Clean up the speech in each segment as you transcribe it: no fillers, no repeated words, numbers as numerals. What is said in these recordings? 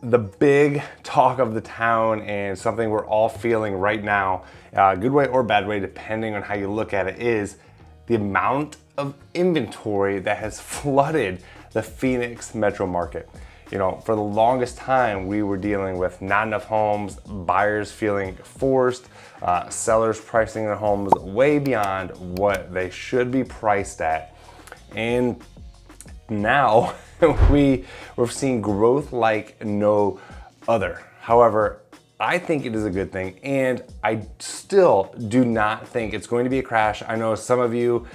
the big talk of the town and something we're all feeling right now, good way or bad way, depending on how you look at it, is the amount of inventory that has flooded the Phoenix metro market. You know, for the longest time, we were dealing with not enough homes, buyers feeling forced, sellers pricing their homes way beyond what they should be priced at. And now we're seeing growth like no other. However, I think it is a good thing, and I still do not think it's going to be a crash. I know some of you,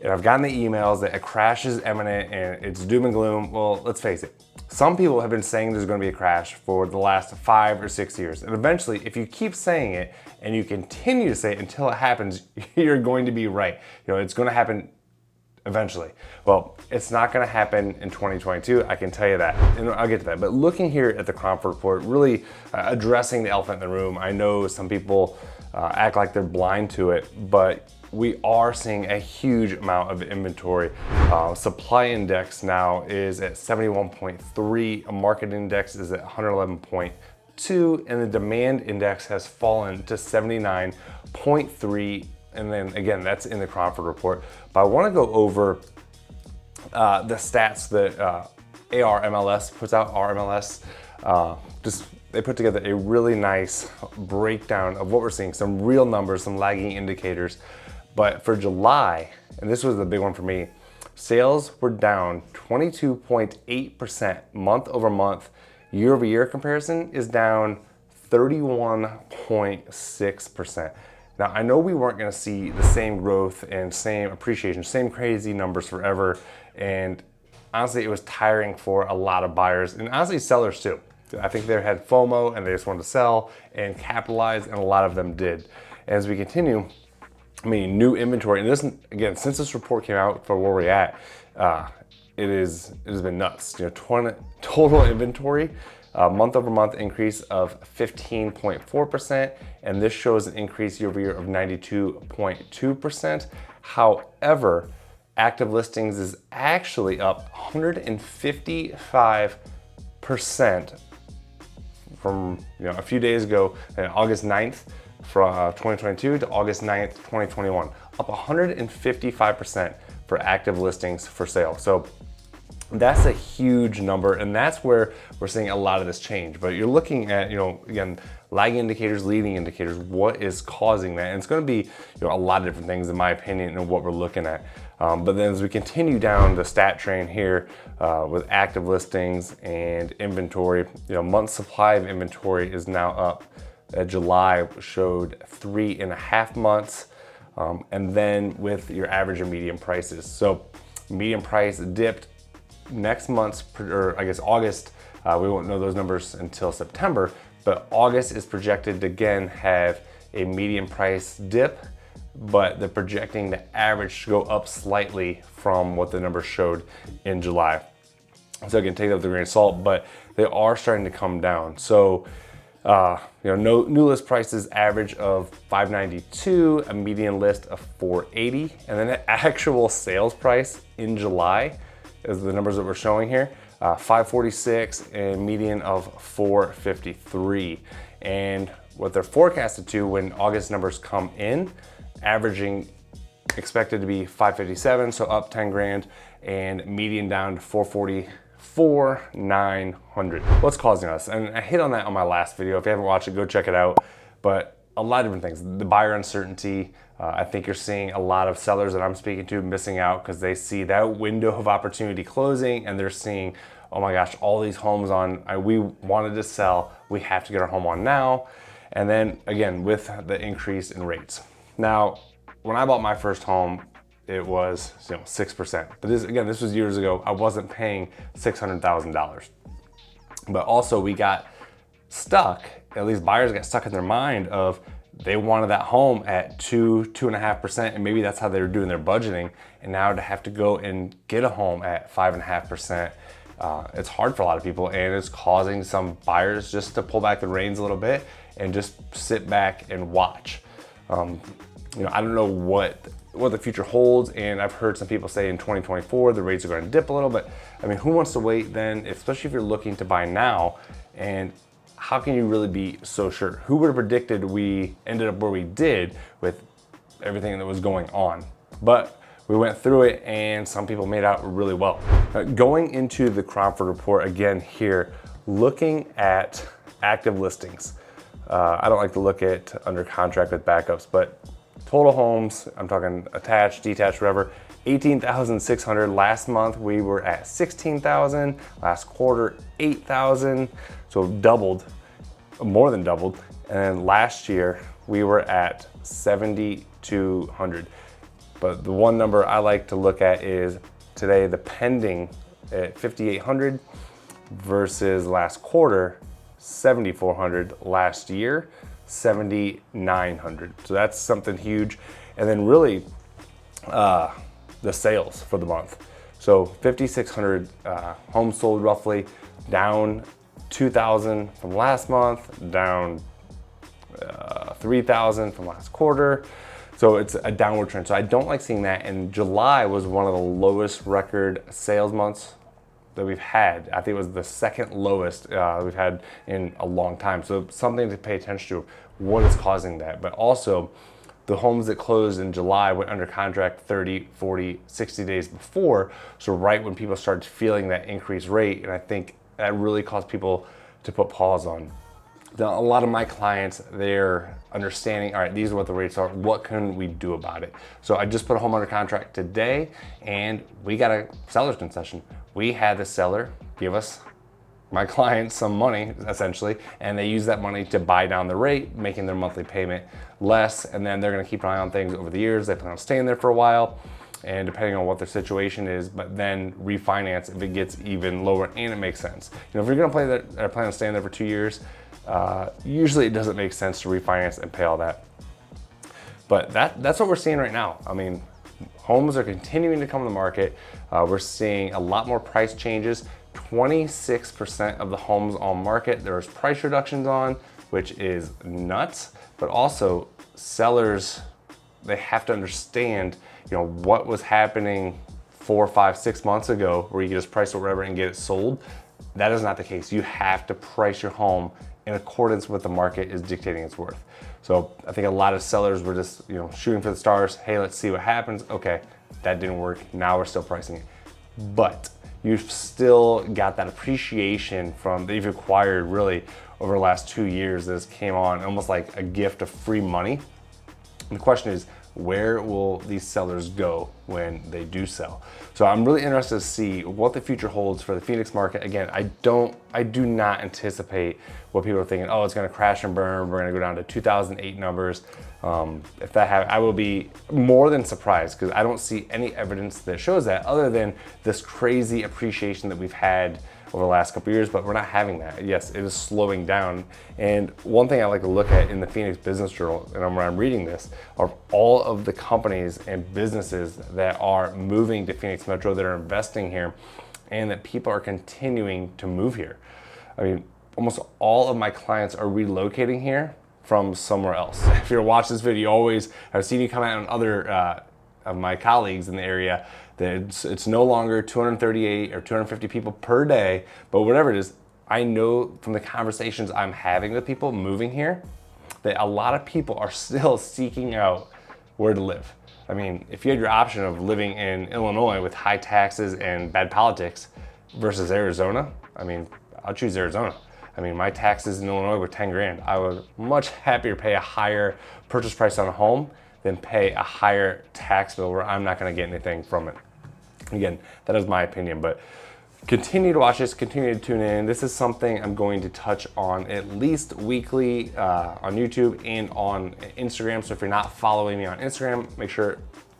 and I've gotten the emails that a crash is imminent and it's doom and gloom. Well, let's face it. Some people have been saying there's going to be a crash for the last 5 or 6 years. And eventually, if you keep saying it and you continue to say it until it happens, you're going to be right. You know, it's going to happen eventually. Well, it's not going to happen in 2022, I can tell you that, and I'll get to that. But looking here at the Cromford report, really addressing the elephant in the room. I know some people act like they're blind to it, but we are seeing a huge amount of inventory. Supply index now is at 71.3, a market index is at 111.2, and the demand index has fallen to 79.3. And then again, that's in the Cromford report. But I want to go over the stats that ARMLS puts out. RMLS, they put together a really nice breakdown of what we're seeing, some real numbers, some lagging indicators. But for July, and this was the big one for me, sales were down 22.8% month over month. Year over year comparison is down 31.6%. Now, I know we weren't going to see the same growth and same appreciation, same crazy numbers forever. And honestly, it was tiring for a lot of buyers and honestly sellers too. I think they had FOMO and they just wanted to sell and capitalize, and a lot of them did. As we continue, I mean, new inventory, and this, again, since this report came out for where we're at, it has been nuts. You know, total inventory, month over month increase of 15.4%, and this shows an increase year over year of 92.2%. However, active listings is actually up 155% from a few days ago, August 9th from 2022 to August 9th, 2021, up 155% for active listings for sale. So that's a huge number, and that's where we're seeing a lot of this change. But you're looking at, again, lagging indicators, leading indicators, what is causing that? And it's going to be, a lot of different things, in my opinion, and what we're looking at. But then as we continue down the stat train here with active listings and inventory, month supply of inventory is now up. July showed 3.5 months, and then with your average and median prices. So median price dipped next month's, or I guess August, we won't know those numbers until September, but August is projected to again have a median price dip, but they're projecting the average to go up slightly from what the numbers showed in July. So again, take that with a grain of salt, but they are starting to come down. So new list prices average of $592, a median list of $480, and then the actual sales price in July is the numbers that we're showing here, $546 and median of $453. And what they're forecasted to when August numbers come in, averaging expected to be $557, so up 10 grand, and median down to $444,900. What's causing us? And I hit on that on my last video. If you haven't watched it, go check it out. But a lot of different things. The buyer uncertainty. I think you're seeing a lot of sellers that I'm speaking to missing out because they see that window of opportunity closing, and they're seeing, oh my gosh, all these homes on, we wanted to sell, we have to get our home on now. And then again, with the increase in rates. Now, when I bought my first home, it was 6%. But this was years ago. I wasn't paying $600,000. But also we got stuck, at least buyers got stuck in their mind of they wanted that home at 2.5%, and maybe that's how they were doing their budgeting. And now to have to go and get a home at 5.5%, it's hard for a lot of people, and it's causing some buyers just to pull back the reins a little bit and just sit back and watch. I don't know what the future holds, and I've heard some people say in 2024 the rates are going to dip a little, but I mean, who wants to wait then, especially if you're looking to buy now And how can you really be so sure? Who would have predicted we ended up where we did with everything that was going on? But we went through it and some people made out really well. Going into the Cromford report again here, looking at active listings. I don't like to look at under contract with backups, but total homes, I'm talking attached, detached, whatever, 18,600. Last month we were at 16,000, last quarter 8,000, so doubled, more than doubled. And then last year we were at 7,200. But the one number I like to look at is today the pending at 5,800 versus last quarter 7,400, last year 7,900. So that's something huge. And then really the sales for the month. So 5,600 homes sold roughly, down 2,000 from last month, down 3,000 from last quarter. So it's a downward trend. So I don't like seeing that. And July was one of the lowest record sales months that we've had. I think it was the second lowest we've had in a long time. So something to pay attention to, what is causing that. But also the homes that closed in July went under contract 30, 40, 60 days before. So right when people started feeling that increased rate, and I think that really caused people to put pause on. Now, a lot of my clients, they're understanding, all right, these are what the rates are, what can we do about it? So I just put a home under contract today and we got a seller's concession. We had the seller give us, my clients, some money essentially, and they use that money to buy down the rate, making their monthly payment less, and then they're gonna keep an eye on things over the years. They plan on staying there for a while, and depending on what their situation is, but then refinance if it gets even lower and it makes sense. You know, if you're gonna plan on staying there for 2 years, usually it doesn't make sense to refinance and pay all that. But that's what we're seeing right now. I mean, homes are continuing to come to the market. We're seeing a lot more price changes. 26% of the homes on market, there's price reductions on, which is nuts. But also sellers, they have to understand, you know, what was happening 4, 5, 6 months ago where you just price it wherever and get it sold. That is not the case. You have to price your home in accordance with the market is dictating its worth. So I think a lot of sellers were just, you know, shooting for the stars. Hey, let's see what happens. Okay, that didn't work. Now we're still pricing it. But you've still got that appreciation from that you've acquired really over the last 2 years that came on almost like a gift of free money. And the question is, where will these sellers go when they do sell? So I'm really interested to see what the future holds for the Phoenix market. Again, I do not anticipate what people are thinking, oh, it's gonna crash and burn, we're gonna go down to 2008 numbers. If that happens, I will be more than surprised because I don't see any evidence that shows that other than this crazy appreciation that we've had over the last couple of years, but we're not having that. Yes, it is slowing down. And one thing I like to look at in the Phoenix Business Journal, and when I'm reading this, are all of the companies and businesses that are moving to Phoenix Metro, that are investing here, and that people are continuing to move here. I mean, almost all of my clients are relocating here from somewhere else. If you're watching this video, I've seen you comment on other of my colleagues in the area that it's no longer 238 or 250 people per day, but whatever it is, I know from the conversations I'm having with people moving here that a lot of people are still seeking out where to live. I mean, if you had your option of living in Illinois with high taxes and bad politics versus Arizona, I mean, I'll choose Arizona. I mean, my taxes in Illinois were 10 grand. I would much happier pay a higher purchase price on a home than pay a higher tax bill where I'm not gonna get anything from it. Again, that is my opinion, but continue to watch this, continue to tune in. This is something I'm going to touch on at least weekly on YouTube and on Instagram. So if you're not following me on Instagram, make sure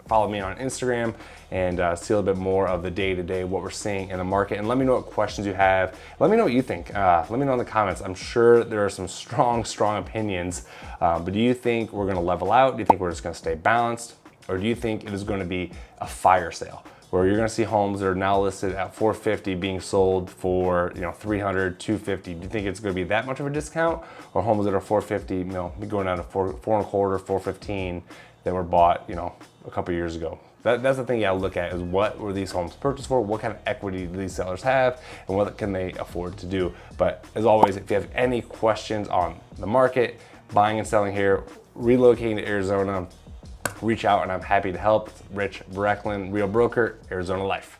follow me on Instagram and see a little bit more of the day-to-day, what we're seeing in the market. And let me know what questions you have. Let me know what you think. Let me know in the comments. I'm sure there are some strong opinions, but do you think we're gonna level out? Do you think we're just gonna stay balanced? Or do you think it is gonna be a fire sale, where you're gonna see homes that are now listed at $450 being sold for, you know, $300, $250? Do you think it's gonna be that much of a discount? Or homes that are $450, you know, going down to $425, $415 that were bought, you know, a couple years ago? That's the thing you gotta look at, is what were these homes purchased for? What kind of equity do these sellers have? And what can they afford to do? But as always, if you have any questions on the market, buying and selling here, relocating to Arizona, reach out and I'm happy to help. Rich Brecklin, Real Broker, Arizona Life.